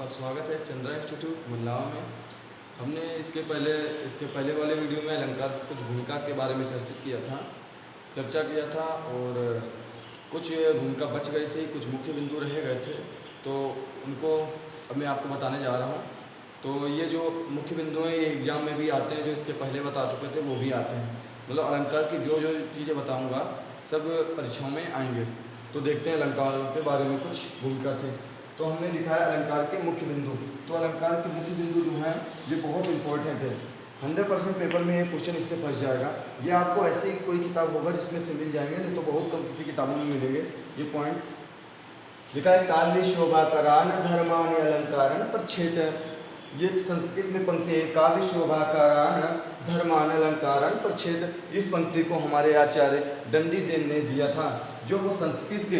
स्वागत है चंद्रा इंस्टीट्यूट मुल्लाओं में। हमने इसके पहले वाले वीडियो में अलंकार की कुछ भूमिका के बारे में चर्चा किया था और कुछ भूमिका बच गई थी, कुछ मुख्य बिंदु रह गए थे, तो उनको अब मैं आपको बताने जा रहा हूँ। तो ये जो मुख्य बिंदु हैं ये एग्ज़ाम में भी आते हैं, जो इसके पहले बता चुके थे वो भी आते हैं। मतलब अलंकार की जो जो चीज़ें बताऊँगा सब परीक्षाओं में आएंगे। तो देखते हैं अलंकारों के बारे में कुछ भूमिका थी। तो हमने लिखा है अलंकार के मुख्य बिंदु। तो अलंकार के मुख्य बिंदु जो हैं ये बहुत इंपॉर्टेंट है। 100% पेपर में ये क्वेश्चन इससे फंस जाएगा। ये आपको ऐसी कोई किताब होगा जिसमें से मिल जाएंगे, नहीं तो बहुत कम किसी किताबों में मिलेंगे ये पॉइंट। लिखा है काव्य शोभाकारान धर्मान अलंकारन प्रच्छेद। ये संस्कृत में पंक्ति है, काव्य शोभाकारान धर्मान अलंकारन प्रच्छेद। इस पंक्ति को हमारे आचार्य दंडीदेव ने दिया था। जो वो संस्कृत के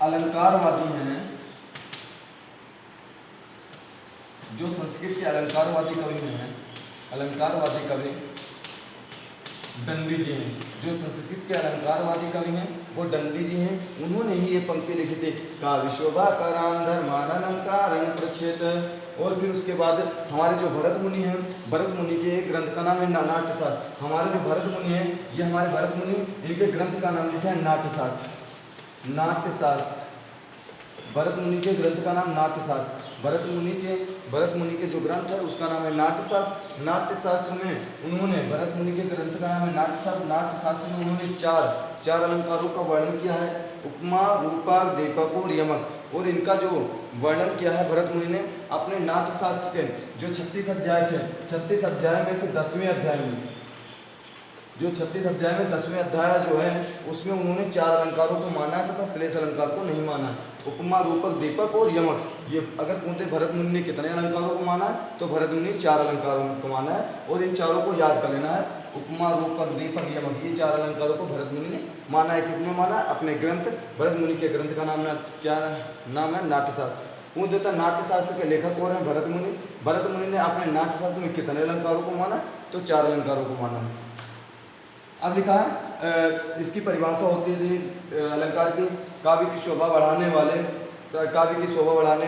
अलंकारवादी हैं, जो संस्कृत के अलंकारवादी कवि दंडी जी हैं। जो संस्कृत के अलंकारवादी कवि हैं वो दंडी जी हैं। उन्होंने ही ये पंक्ति लिखी थी, काव्य शोभाकारान धर्मान अलंकारन प्रच्छेद। और फिर उसके बाद हमारे जो भरत मुनि हैं, भरत मुनि के ग्रंथ का नाम है नाट्यशास्त्र। हमारे जो भरत मुनि हैं, ये हमारे भरत मुनि, इनके ग्रंथ का नाम लिखा है नाट्यशास्त्र। भरत मुनि के ग्रंथ का नाम नाट्यशास्त्र। भरत मुनि के जो ग्रंथ है उसका नाम है नाट्यशास्त्र। नाट्यशास्त्र में उन्होंने, भरत मुनि के ग्रंथ का नाम है नाट्यशास्त्र। नाट्यशास्त्र में उन्होंने चार अलंकारों का वर्णन किया है, उपमा, रूपक, दीपक और यमक। और इनका जो वर्णन किया है भरत मुनि ने अपने नाट्यशास्त्र के जो 36 अध्याय थे, 36 अध्याय में से 10वें अध्याय में, जो 36 अध्याय में 10वें अध्याय जो है उसमें उन्होंने 4 अलंकारों को माना है तथा श्लेष अलंकार को नहीं माना है। उपमा, रूपक, दीपक और यमक, ये अगर पूछते भरत मुनि ने कितने अलंकारों को माना है, तो भरत मुनि ने 4 अलंकारों को माना है। और इन चारों को याद कर लेना है, उपमा, रूपक, दीपक, यमक, ये 4 अलंकारों को भरत मुनि ने माना है। किसने माना है? अपने ग्रंथ, भरत मुनि के ग्रंथ का नाम क्या नाम है? नाट्यशास्त्र। पूछ देता नाट्यशास्त्र के लेखक कौन है? भरत मुनि। भरत मुनि ने अपने नाट्यशास्त्र में कितने अलंकारों को माना? तो 4 अलंकारों को माना है। अब लिखा है इसकी परिभाषा होती थी अलंकार की, काव्य की शोभा बढ़ाने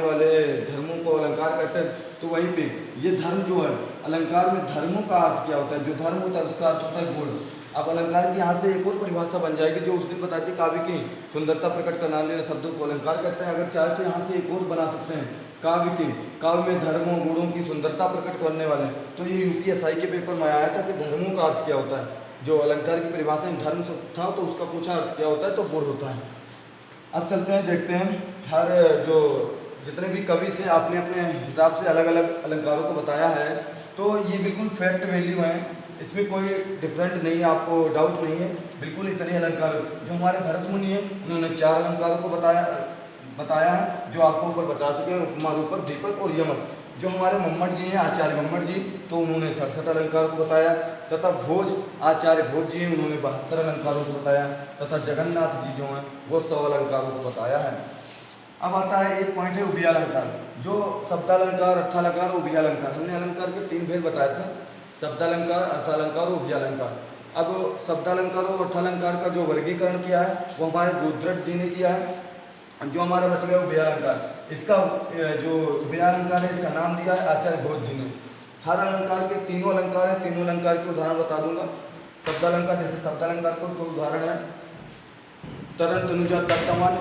वाले धर्मों को अलंकार कहते हैं। तो वहीं पे ये धर्म जो है, अलंकार में धर्मों का अर्थ क्या होता है? जो धर्म होता है उसका अर्थ होता है गुण। अब अलंकार की यहाँ से एक और परिभाषा बन जाएगी जो उस दिन बताती है, काव्य की सुंदरता प्रकट करने वाले शब्दों को अलंकार कहते हैं। अगर चाहे तो यहाँ से एक और बना सकते हैं, काव्य में धर्मों गुणों की सुंदरता प्रकट करने वाले। तो ये यूपीएसआई के पेपर में आया था कि धर्मों का अर्थ क्या होता है। जो अलंकार की परिभाषा में धर्म था तो उसका पूछा अर्थ क्या होता है, तो गुण होता है। अब चलते हैं, देखते हैं हर जो जितने भी कवि से आपने अपने हिसाब से अलग अलग अलंकारों को बताया है, तो ये बिल्कुल फैक्ट वैल्यू है, इसमें कोई डिफरेंट नहीं है, आपको डाउट नहीं है। बिल्कुल इतने अलंकार जो हमारे भरत मुनि हैं उन्होंने 4 अलंकारों को बताया है, जो आपको ऊपर बता चुके हैं, उपमा, रूपक, दीपक और यमक। जो हमारे मम्मट जी हैं, आचार्य मम्मट जी, तो उन्होंने 67 अलंकार को बताया। तथा आचार्य भोज जी हैं, उन्होंने 72 अलंकारों को बताया। तथा जगन्नाथ जी जो हैं वो 100 अलंकारों को बताया है। अब आता है एक पॉइंट है उभयालंकार, जो शब्दालंकार, अर्थालंकार और उभयालंकार। हमने अलंकार के 3 भेद बताए थे, शब्दालंकार, अर्थालंकार और उभयालंकार। अब शब्दालंकार और अर्थालंकार का जो वर्गीकरण किया है वो हमारे रुद्रट जी ने किया है। जो हमारा बच गया उभयालंकार, इसका जो उभयालंकार है इसका नाम दिया है आचार्य भोज जी ने। हर अलंकार के 3 अलंकार है, 3 अलंकार के उदाहरण बता दूंगा। शब्दालंकार, जैसे शब्दालंकार को उदाहरण है तरण, तनुजा, तट्टमान।